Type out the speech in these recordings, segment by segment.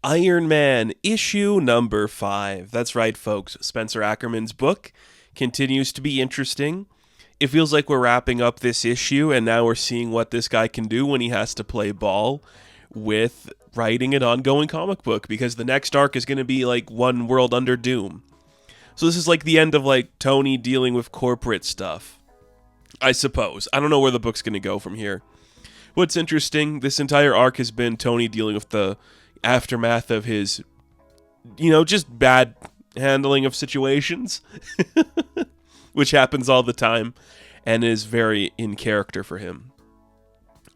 Iron Man, issue number 5. That's right, folks. Spencer Ackerman's book continues to be interesting. It feels like we're wrapping up this issue, and now we're seeing what this guy can do when he has to play ball with writing an ongoing comic book, because the next arc is going to be like One World Under Doom. So this is like the end of like Tony dealing with corporate stuff, I suppose. I don't know where the book's going to go from here. What's interesting, this entire arc has been Tony dealing with the aftermath of his, just bad handling of situations, which happens all the time and is very in character for him.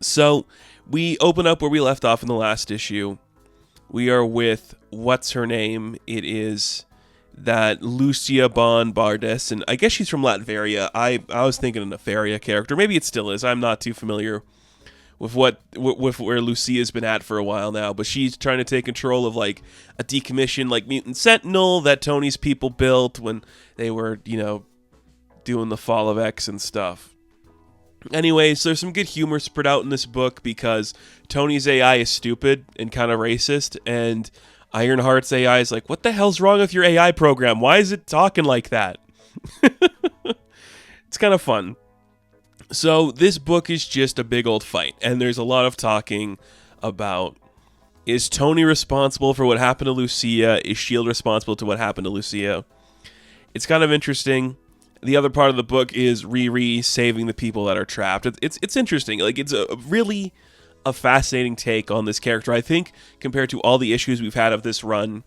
So we open up where we left off in the last issue. We are with, what's her name? It is that Lucia Bonbardes, and I guess she's from Latveria. I was thinking a Nefaria character. Maybe it still is. I'm not too familiar with where Lucia's been at for a while now, but she's trying to take control of like a decommissioned like mutant sentinel that Tony's people built when they were, doing the Fall of X and stuff. Anyways, there's some good humor spread out in this book because Tony's AI is stupid and kind of racist, and Ironheart's AI is like, what the hell's wrong with your AI program? Why is it talking like that? It's kind of fun. So this book is just a big old fight, and there's a lot of talking about, is Tony responsible for what happened to Lucia? Is S.H.I.E.L.D. responsible to what happened to Lucia? It's kind of interesting. The other part of the book is Riri saving the people that are trapped. It's interesting. Like, it's a really a fascinating take on this character. I think compared to all the issues we've had of this run,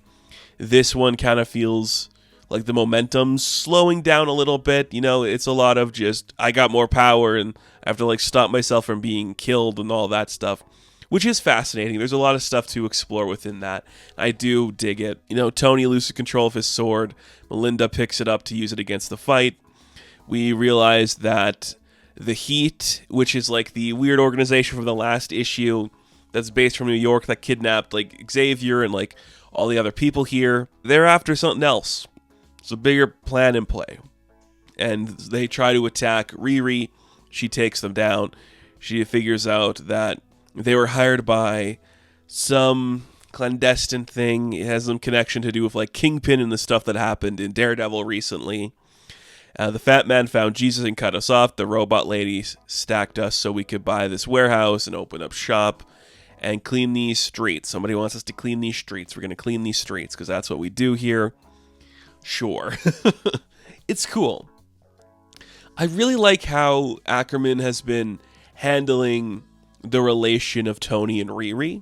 this one kind of feels like the momentum's slowing down a little bit. It's a lot of just, I got more power and I have to like stop myself from being killed and all that stuff, which is fascinating. There's a lot of stuff to explore within that. I do dig it. Tony loses control of his sword. Melinda picks it up to use it against the fight. We realize that the Heat, which is like the weird organization from the last issue that's based from New York that kidnapped like Xavier and like all the other people here, they're after something else. It's a bigger plan in play. And they try to attack Riri. She takes them down. She figures out that they were hired by some clandestine thing. It has some connection to do with like Kingpin and the stuff that happened in Daredevil recently. The fat man found Jesus and cut us off. The robot lady stacked us so we could buy this warehouse and open up shop and clean these streets. Somebody wants us to clean these streets. We're going to clean these streets because that's what we do here. Sure. It's cool. I really like how Ackerman has been handling the relation of Tony and Riri.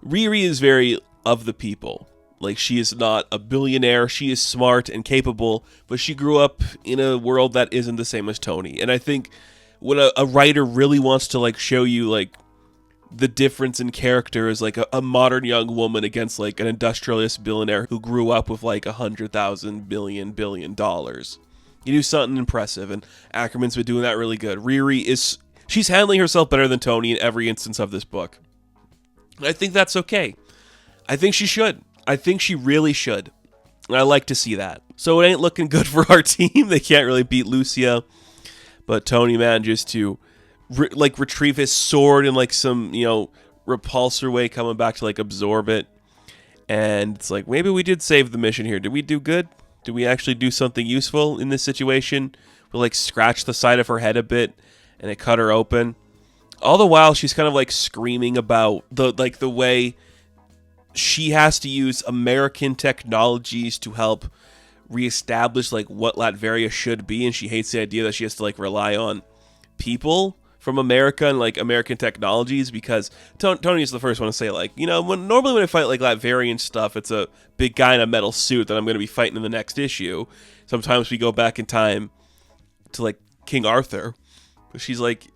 Riri is very of the people. Like, she is not a billionaire. She is smart and capable, but she grew up in a world that isn't the same as Tony. And I think when a writer really wants to like show you like the difference in character is like a modern young woman against like an industrialist billionaire who grew up with like $100,000 billion. You do something impressive, and Ackerman's been doing that really good. Riri she's handling herself better than Tony in every instance of this book. I think that's okay. I think she should. I think she really should. And I like to see that. So it ain't looking good for our team. They can't really beat Lucia, but Tony manages to retrieve his sword in like some, repulsor way, coming back to like absorb it. And it's like, maybe we did save the mission here. Did we do good? Did we actually do something useful in this situation? We like scratch the side of her head a bit and it cut her open. All the while she's kind of like screaming about the way she has to use American technologies to help reestablish like what Latveria should be, and she hates the idea that she has to like rely on people from America and like American technologies, because Tony's the first one to say like, normally when I fight like Latverian stuff, it's a big guy in a metal suit that I'm going to be fighting in the next issue. Sometimes we go back in time to like King Arthur, but she's like,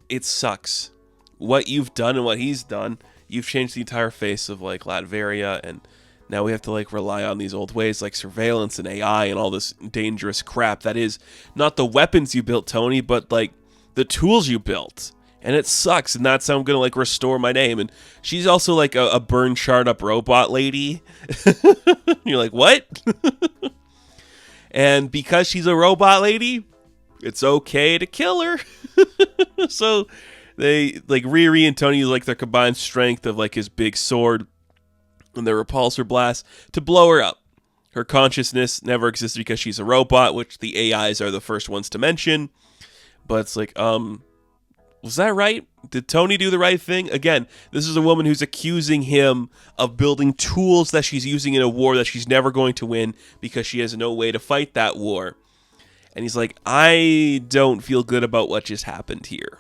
it sucks what you've done and what he's done. You've changed the entire face of like Latveria, and now we have to like rely on these old ways like surveillance and AI and all this dangerous crap that is not the weapons you built, Tony, but like the tools you built. And it sucks, and that's how I'm gonna like restore my name. And she's also like a burn charred up robot lady. You're like, what? And because she's a robot lady, it's okay to kill her. So they like Riri and Tony use like their combined strength of like his big sword, and the repulsor blast to blow her up. Her consciousness never existed because she's a robot, which the AIs are the first ones to mention. But it's like, was that right? Did Tony do the right thing? Again, this is a woman who's accusing him of building tools that she's using in a war that she's never going to win because she has no way to fight that war. And he's like, I don't feel good about what just happened here.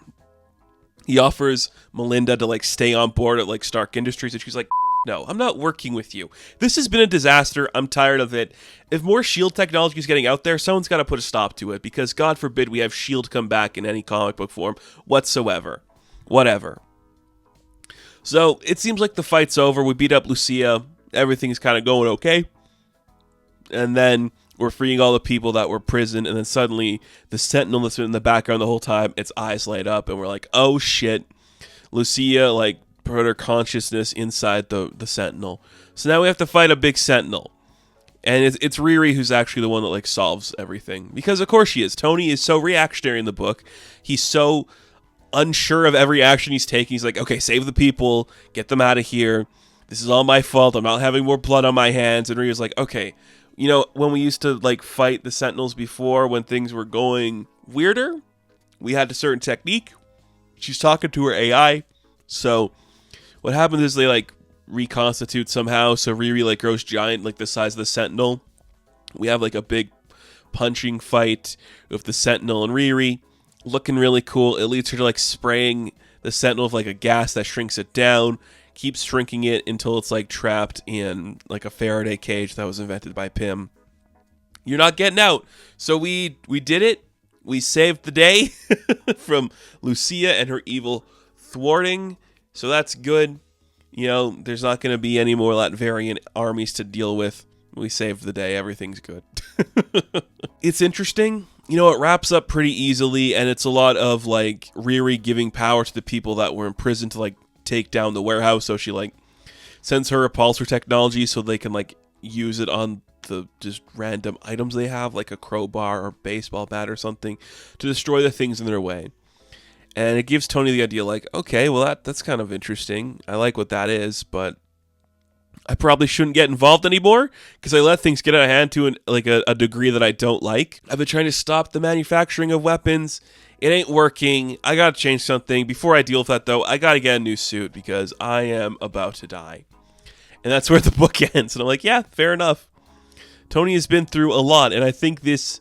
He offers Melinda to like stay on board at like Stark Industries, and she's like, no, I'm not working with you. This has been a disaster. I'm tired of it. If more S.H.I.E.L.D. technology is getting out there, someone's got to put a stop to it, because God forbid we have S.H.I.E.L.D. come back in any comic book form whatsoever. Whatever. So it seems like the fight's over. We beat up Lucia. Everything's kind of going okay. And then we're freeing all the people that were imprisoned, and then suddenly the Sentinel that's been in the background the whole time, its eyes light up, and we're like, oh shit. Lucia, like, put her consciousness inside the Sentinel. So now we have to fight a big Sentinel. And it's Riri who's actually the one that like solves everything. Because of course she is. Tony is so reactionary in the book. He's so unsure of every action he's taking. He's like, okay, save the people. Get them out of here. This is all my fault. I'm not having more blood on my hands. And Riri's like, okay, you know, when we used to like fight the Sentinels before, when things were going weirder, we had a certain technique. She's talking to her AI. So what happens is they like reconstitute somehow, so Riri like grows giant, like the size of the Sentinel. We have like a big punching fight with the Sentinel and Riri, looking really cool. It leads her to like spraying the Sentinel with like a gas that shrinks it down, keeps shrinking it until it's like trapped in like a Faraday cage that was invented by Pym. You're not getting out. So we did it. We saved the day from Lucia and her evil thwarting. So that's good. You know, there's not going to be any more Latverian armies to deal with. We saved the day. Everything's good. It's interesting. You know, it wraps up pretty easily, and it's a lot of, like, Riri giving power to the people that were in prison to, like, take down the warehouse. So she, like, sends her repulsor technology so they can, like, use it on the just random items they have, like a crowbar or baseball bat or something, to destroy the things in their way. And it gives Tony the idea, like, okay, well, that's kind of interesting. I like what that is, but I probably shouldn't get involved anymore because I let things get out of hand to a degree that I don't like. I've been trying to stop the manufacturing of weapons. It ain't working. I got to change something. Before I deal with that, though, I got to get a new suit because I am about to die. And that's where the book ends. And I'm like, yeah, fair enough. Tony has been through a lot, and I think this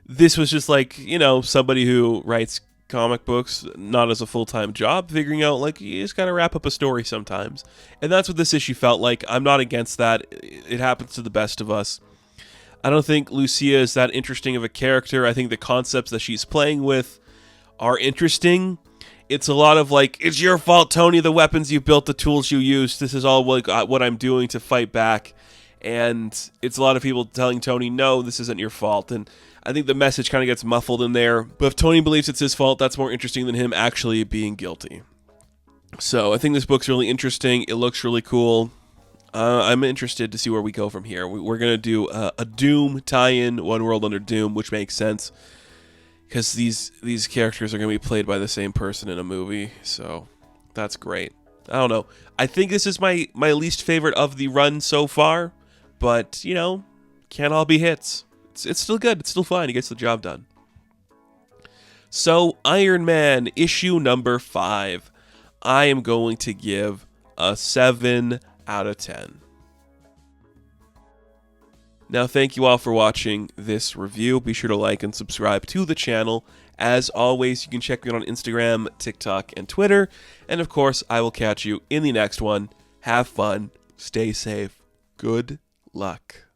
was just like, you know, somebody who writes comic books not as a full-time job, figuring out like you just gotta wrap up a story sometimes, and that's what this issue felt like. I'm not against that. It happens to the best of us. I don't think Lucia is that interesting of a character. I think the concepts that she's playing with are interesting. It's a lot of like, it's your fault, Tony, the weapons you built, the tools you used, this is all what I'm doing to fight back. And it's a lot of people telling Tony, no, this isn't your fault. And I think the message kind of gets muffled in there. But if Tony believes it's his fault, that's more interesting than him actually being guilty. So I think this book's really interesting. It looks really cool. I'm interested to see where we go from here. We're going to do a Doom tie-in, One World Under Doom, which makes sense. Because these characters are going to be played by the same person in a movie. So that's great. I don't know. I think this is my least favorite of the run so far. But, you know, can't all be hits. It's still good. It's still fine. He gets the job done. So, Iron Man, issue number 5. I am going to give a 7 out of 10. Now, thank you all for watching this review. Be sure to like and subscribe to the channel. As always, you can check me out on Instagram, TikTok, and Twitter. And, of course, I will catch you in the next one. Have fun. Stay safe. Good luck.